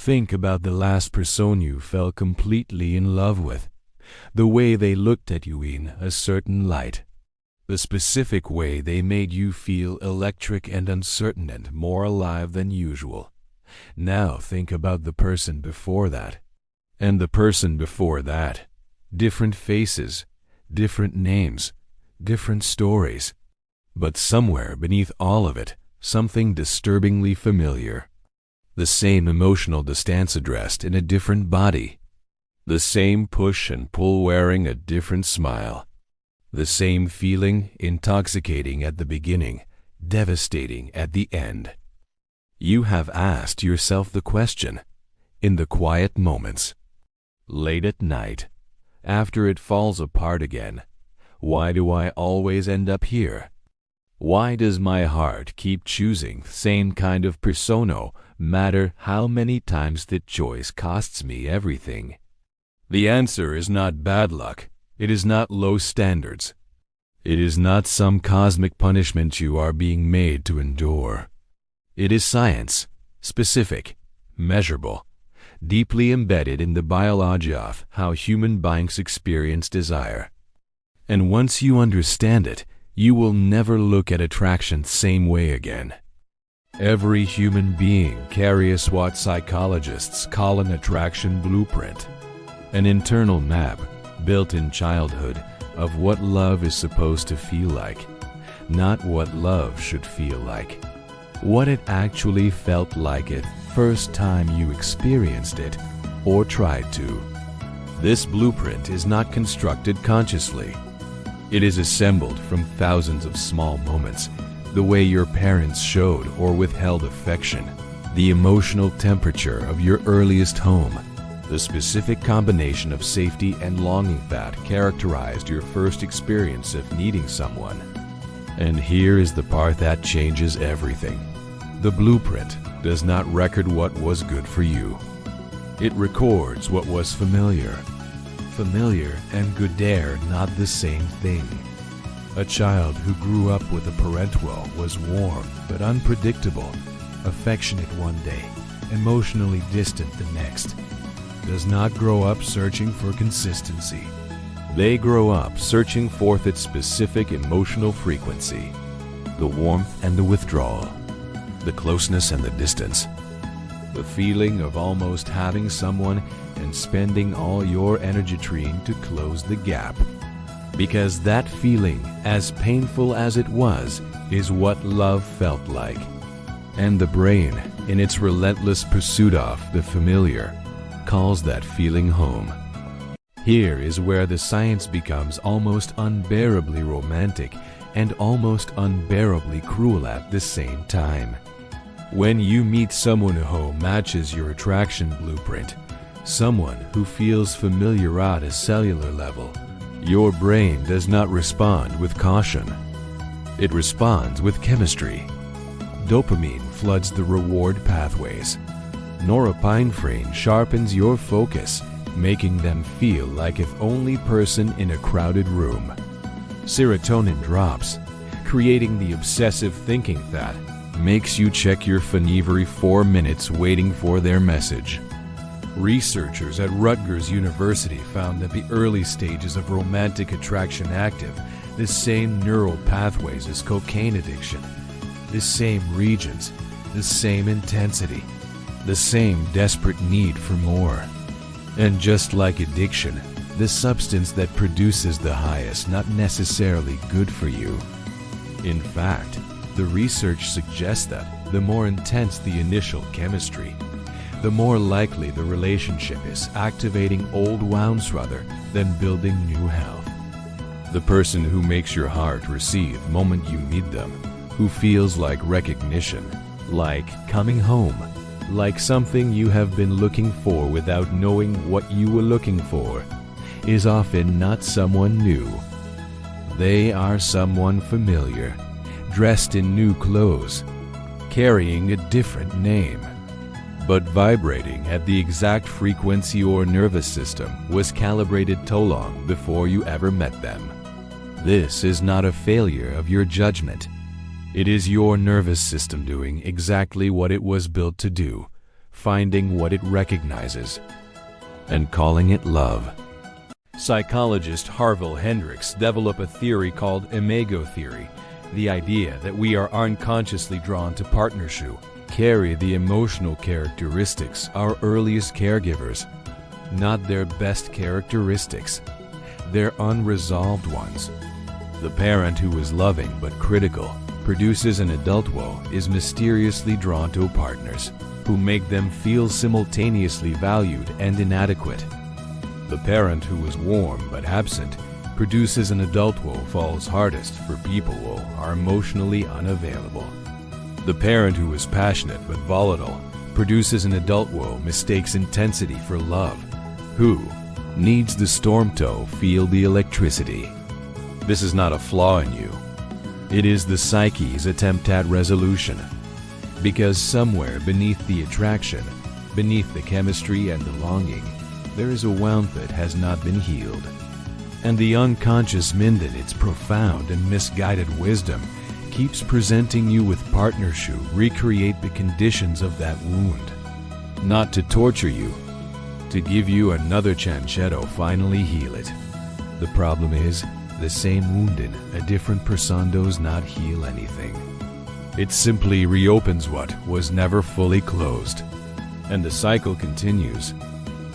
Think about the last person you fell completely in love with, the way they looked at you in a certain light, the specific way they made you feel electric and uncertain and more alive than usual. Now think about the person before that, and the person before that. Different faces, different names, different stories, but somewhere beneath all of it, something disturbingly familiar. The same emotional distance addressed in a different body. The same push and pull wearing a different smile. The same feeling, intoxicating at the beginning, devastating at the end. You have asked yourself the question, in the quiet moments, late at night, after it falls apart again, why do I always end up here? Why does my heart keep choosing the same kind of persona, matter how many times the choice costs me everything? The answer is not bad luck. It is not low standards. It is not some cosmic punishment you are being made to endure. It is science, specific, measurable, deeply embedded in the biology of how human beings experience desire. And once you understand it, you will never look at attraction the same way again. Every human being carries what psychologists call an attraction blueprint, an internal map built in childhood of what love is supposed to feel like, not what love should feel like. What it actually felt like it first time you experienced it or tried to. This blueprint is not constructed consciously. It is assembled from thousands of small moments, the way your parents showed or withheld affection, the emotional temperature of your earliest home, the specific combination of safety and longing that characterized your first experience of needing someone. And here is the part that changes everything. The blueprint does not record what was good for you. It records what was familiar. Familiar and good are not the same thing. A child who grew up with a parental was warm but unpredictable, affectionate one day, emotionally distant the next, does not grow up searching for consistency. They grow up searching for its specific emotional frequency, the warmth and the withdrawal, the closeness and the distance, the feeling of almost having someone and spending all your energy trying to close the gap. Because that feeling, as painful as it was, is what love felt like. And the brain, in its relentless pursuit of the familiar, calls that feeling home. Here is where the science becomes almost unbearably romantic and almost unbearably cruel at the same time. When you meet someone who matches your attraction blueprint, someone who feels familiar at a cellular level, your brain does not respond with caution. It responds with chemistry. Dopamine floods the reward pathways. Norepinephrine sharpens your focus, making them feel like if only person in a crowded room. Serotonin drops, creating the obsessive thinking that makes you check your phone every 4 minutes waiting for their message. Researchers at Rutgers University found that the early stages of romantic attraction active the same neural pathways as cocaine addiction, the same regions, the same intensity, the same desperate need for more. And just like addiction, the substance that produces the high is not necessarily good for you. In fact, the research suggests that the more intense the initial chemistry, the more likely the relationship is activating old wounds rather than building new health. The person who makes your heart receive the moment you meet them, who feels like recognition, like coming home, like something you have been looking for without knowing what you were looking for, is often not someone new. They are someone familiar, dressed in new clothes, carrying a different name, but vibrating at the exact frequency your nervous system was calibrated too long before you ever met them. This is not a failure of your judgment. It is your nervous system doing exactly what it was built to do, finding what it recognizes, and calling it love. Psychologist Harville Hendrix developed a theory called Imago Theory, the idea that we are unconsciously drawn to partners who carry the emotional characteristics our earliest caregivers, not their best characteristics, their unresolved ones. The parent who is loving but critical, produces an adult woe, is mysteriously drawn to partners who make them feel simultaneously valued and inadequate. The parent who is warm but absent produces an adult woe, falls hardest for people who are emotionally unavailable. The parent who is passionate but volatile produces an adult woe, mistakes intensity for love, who needs the storm to feel the electricity. This is not a flaw in you. It is the psyche's attempt at resolution. Because somewhere beneath the attraction, beneath the chemistry and the longing, there is a wound that has not been healed. And the unconscious mind in its profound and misguided wisdom keeps presenting you with partners who recreate the conditions of that wound. Not to torture you, to give you another chance to finally heal it. The problem is, the same wound in a different person does not heal anything. It simply reopens what was never fully closed. And the cycle continues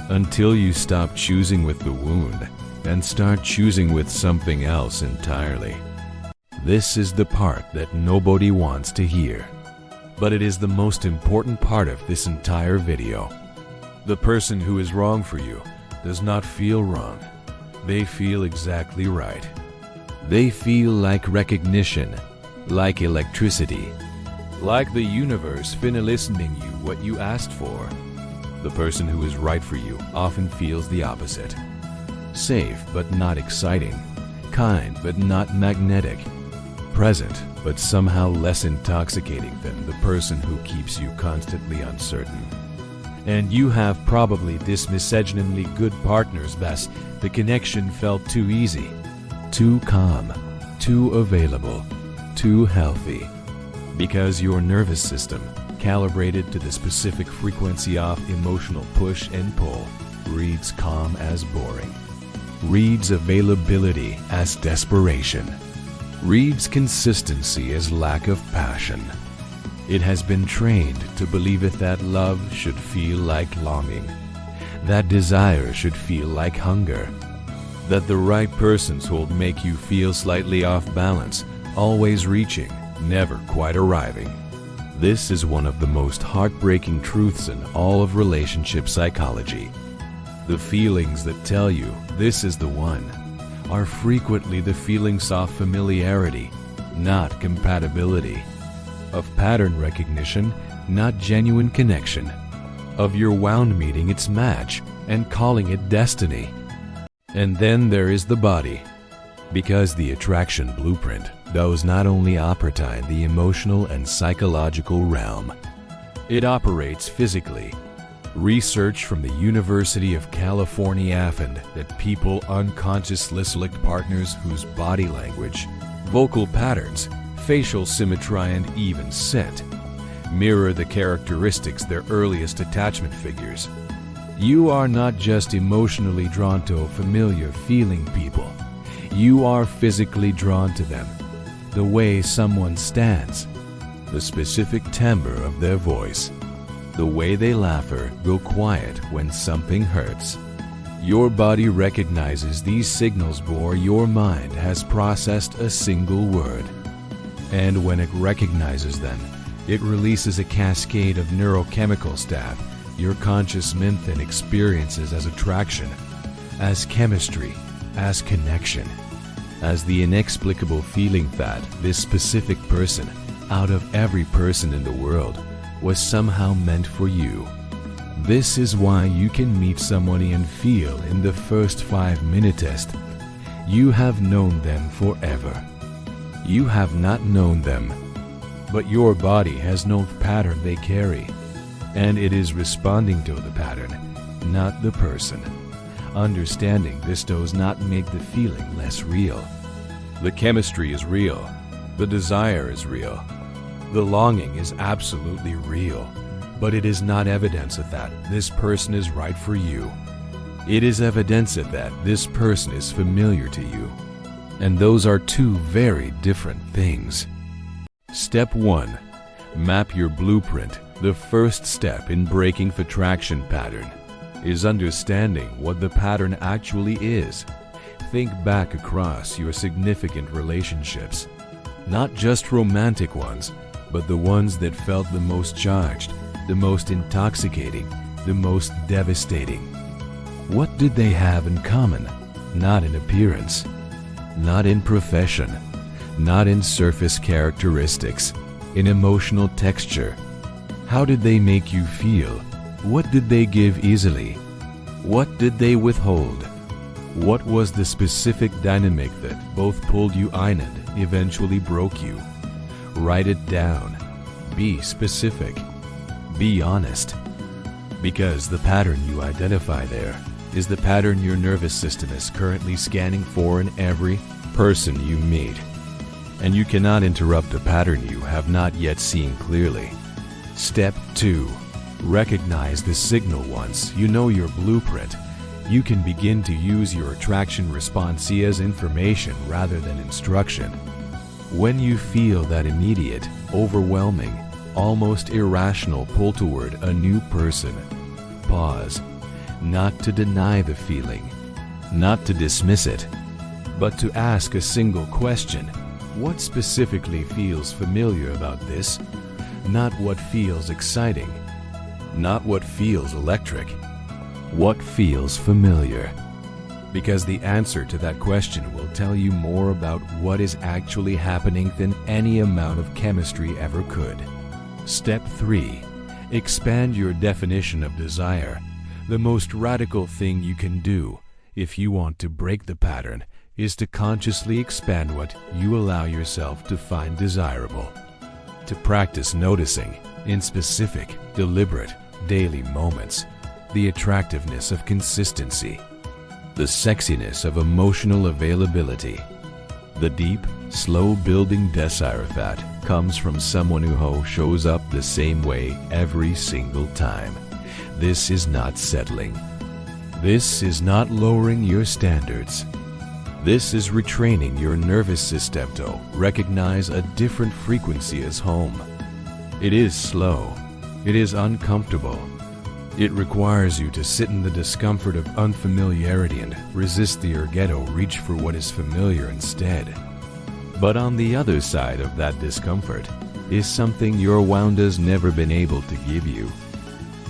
until you stop choosing with the wound and start choosing with something else entirely. This is the part that nobody wants to hear, but it is the most important part of this entire video. The person who is wrong for you does not feel wrong. They feel exactly right. They feel like recognition, like electricity, like the universe finally listening you what you asked for. The person who is right for you often feels the opposite. Safe but not exciting, kind but not magnetic, present but somehow less intoxicating than the person who keeps you constantly uncertain. And you have probably this miscegenally good partner's best. The connection felt too easy, too calm, too available, too healthy. Because your nervous system, calibrated to the specific frequency of emotional push and pull, reads calm as boring, reads availability as desperation, reads consistency as lack of passion. It has been trained to believe that love should feel like longing, that desire should feel like hunger, that the right persons will make you feel slightly off balance, always reaching, never quite arriving. This is one of the most heartbreaking truths in all of relationship psychology. The feelings that tell you this is the one are frequently the feelings of familiarity, not compatibility, of pattern recognition, not genuine connection, of your wound meeting its match and calling it destiny. And then there is the body, because the attraction blueprint does not only operate in the emotional and psychological realm, it operates physically. Research from the University of California found that people unconsciously select partners whose body language, vocal patterns, facial symmetry, and even scent mirror the characteristics their earliest attachment figures. You are not just emotionally drawn to familiar feeling people. You are physically drawn to them. The way someone stands, the specific timbre of their voice, the way they laugh or go quiet when something hurts. Your body recognizes these signals before your mind has processed a single word. And when it recognizes them, it releases a cascade of neurochemical stuff your conscious mind then experiences as attraction, as chemistry, as connection, as the inexplicable feeling that this specific person, out of every person in the world, was somehow meant for you. This is why you can meet someone and feel in the first 5 minutes you have known them forever. You have not known them, but your body has known the pattern they carry, and it is responding to the pattern, not the person. Understanding this does not make the feeling less real. The chemistry is real. The desire is real. The longing is absolutely real. But it is not evidence that this person is right for you. It is evidence that this person is familiar to you. And those are two very different things. Step 1. Map your blueprint. The first step in breaking the attraction pattern is understanding what the pattern actually is. Think back across your significant relationships, not just romantic ones, but the ones that felt the most charged, the most intoxicating, the most devastating. What did they have in common? Not in appearance, not in profession, not in surface characteristics, in emotional texture. How did they make you feel? What did they give easily? What did they withhold? What was the specific dynamic that both pulled you in and eventually broke you? Write it down. Be specific. Be honest. Because the pattern you identify there is the pattern your nervous system is currently scanning for in every person you meet. And you cannot interrupt a pattern you have not yet seen clearly. Step 2. Recognize the signal. Once you know your blueprint, you can begin to use your attraction response as information rather than instruction. When you feel that immediate, overwhelming, almost irrational pull toward a new person, pause. Not to deny the feeling, not to dismiss it, but to ask a single question. What specifically feels familiar about this? Not what feels exciting, not what feels electric. What feels familiar? Because the answer to that question will tell you more about what is actually happening than any amount of chemistry ever could. Step 3. Expand your definition of desire. The most radical thing you can do if you want to break the pattern is to consciously expand what you allow yourself to find desirable. To practice noticing, in specific, deliberate, daily moments, the attractiveness of consistency, the sexiness of emotional availability, the deep, slow-building desire that comes from someone who shows up the same way every single time. This is not settling. This is not lowering your standards. This is retraining your nervous system to recognize a different frequency as home. It is slow. It is uncomfortable. It requires you to sit in the discomfort of unfamiliarity and resist the ergetto, reach for what is familiar instead. But on the other side of that discomfort is something your wound has never been able to give you.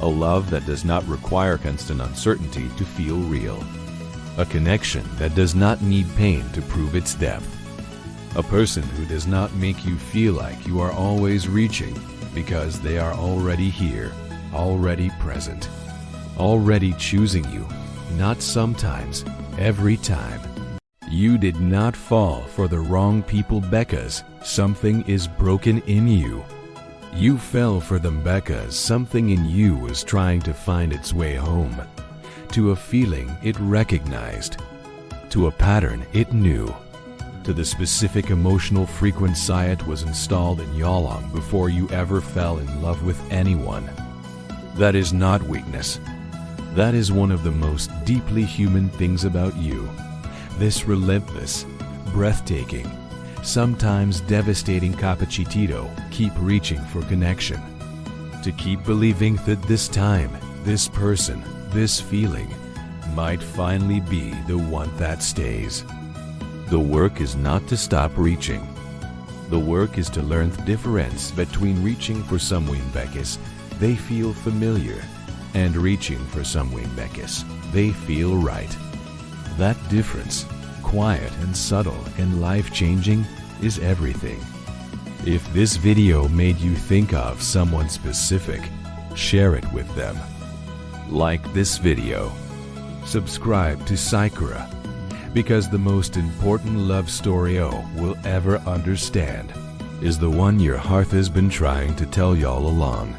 A love that does not require constant uncertainty to feel real. A connection that does not need pain to prove its depth. A person who does not make you feel like you are always reaching because they are already here, already present, already choosing you, not sometimes, every time. You did not fall for the wrong people because something is broken in you. You fell for them because something in you was trying to find its way home, to a feeling it recognized, to a pattern it knew, to the specific emotional frequency it was installed in you long before you ever fell in love with anyone. That is not weakness. That is one of the most deeply human things about you. This relentless, breathtaking, sometimes devastating capacitito, keep reaching for connection. To keep believing that this time, this person, this feeling, might finally be the one that stays. The work is not to stop reaching. The work is to learn the difference between reaching for someone because they feel familiar and reaching for someone because they feel right. That difference, quiet and subtle and life-changing, is everything. If this video made you think of someone specific, share it with them. Like this video. Subscribe to Sakura, because the most important love story you will ever understand is the one your heart has been trying to tell y'all along.